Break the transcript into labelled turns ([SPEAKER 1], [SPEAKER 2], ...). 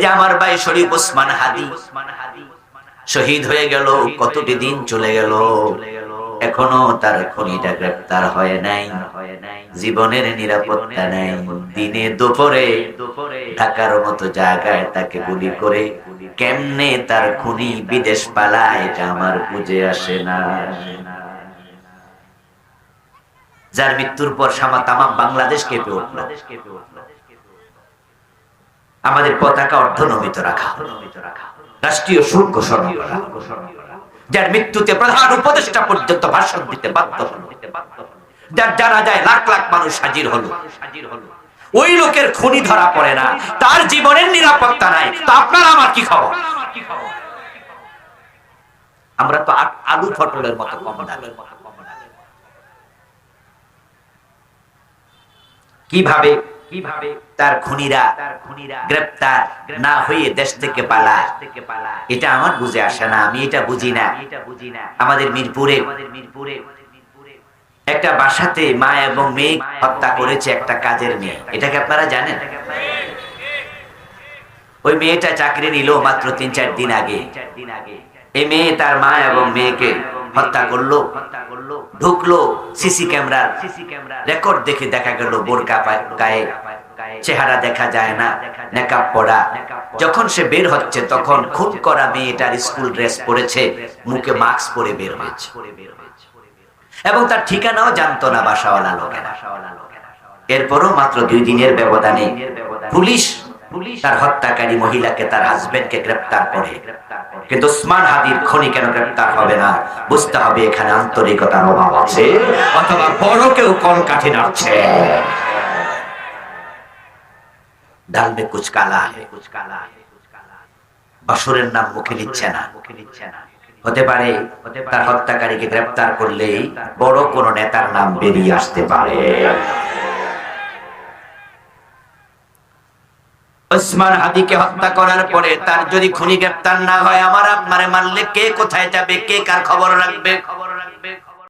[SPEAKER 1] যে আমার ভাই শরীফ ওসমান হাদি শহীদ হয়ে গেল, কতটি দিন চলে গেল, এখনো তার খুনিটা গ্রেফতার হয় নাই। জীবনের নিরাপত্তা নাই। দিনে দুপুরে ঢাকার মতো জায়গায় তাকে গুলি করে কেমনে তার খুনি বিদেশ পালায়, এটা আমার বুঝে আসে না। যার মৃত্যুর পর তামাম বাংলাদেশ কেঁপে উঠল। আমাদের পতাকা অর্ধনমিত রাখা, রাষ্ট্রীয় শোক ঘোষণা করা, যার মৃত্যুতে প্রধান উপদেষ্টা পর্যন্ত ভাষণ দিতে বাধ্য হল, যার জানা যায় লাখ লাখ মানুষ হাজির হলো, ওই লোকের খুনি ধরা পড়ে না, তার জীবনের নিরাপত্তা নাই। তা আপনার আমার কি খবর? আমরা তো আলু ফটলের মতো কম দামি। কিভাবে তার খুনিরা গ্রেফতার না হয়ে দেশ থেকে পালায়, এটা আমার বুঝে আসে না। আমি এটা বুঝি না। আমাদের মিরপুরে একটা বাসাতে মা এবং মেয়ে হত্যা করেছে একটা কাজের মেয়ে, এটাকে আপনারা জানেন? ওই মেয়েটা চাকরি নিল মাত্র ৩-৪ দিন আগে। এই মেয়ে তার মা এবং মেয়েকে হত্যা করলো, ঢুকলো সিসি ক্যামেরার রেকর্ড দেখে দেখা গেল বোরকা গায়ে, চেহারা দেখা যায় না, নেকাব পরা। যখন সে বের হচ্ছে তখন খুন করা মেয়েটার স্কুল ড্রেস পরেছে, মুখে মাস্ক পরে বের হয়েছে, এবং তার ঠিকানাও জানতো না বাসাওয়ালা লোকেরা। এরপরও মাত্র 2 দিনের ব্যবধানে পুলিশ তার হত্যাকারী মহিলাকে, তার হাজবেন্ডকে গ্রেফতার করে। কিন্তু ওসমান হাদির খুনি কেন গ্রেফতার হবে না? বুঝতে হবে এখানে আন্তরিকতার অভাব আছে, অথবা বড় কেউ কলকাঠি নাড়ছে। ডাল মে কুছ কালা है, বাসুরের নাম মুখে নিচ্ছে না। হতে পারে তার হত্যাকারীকে গ্রেফতার করলেই বড় কোন নেতার নাম বেরিয়ে আসতে পারে। ওসমান হাদিকে হত্যা করার পরে তার যদি খুনি গ্রেফতার না হয়, আমার আপনারে মারলে কে কোথায় যাবে, কে কার খবর রাখবে?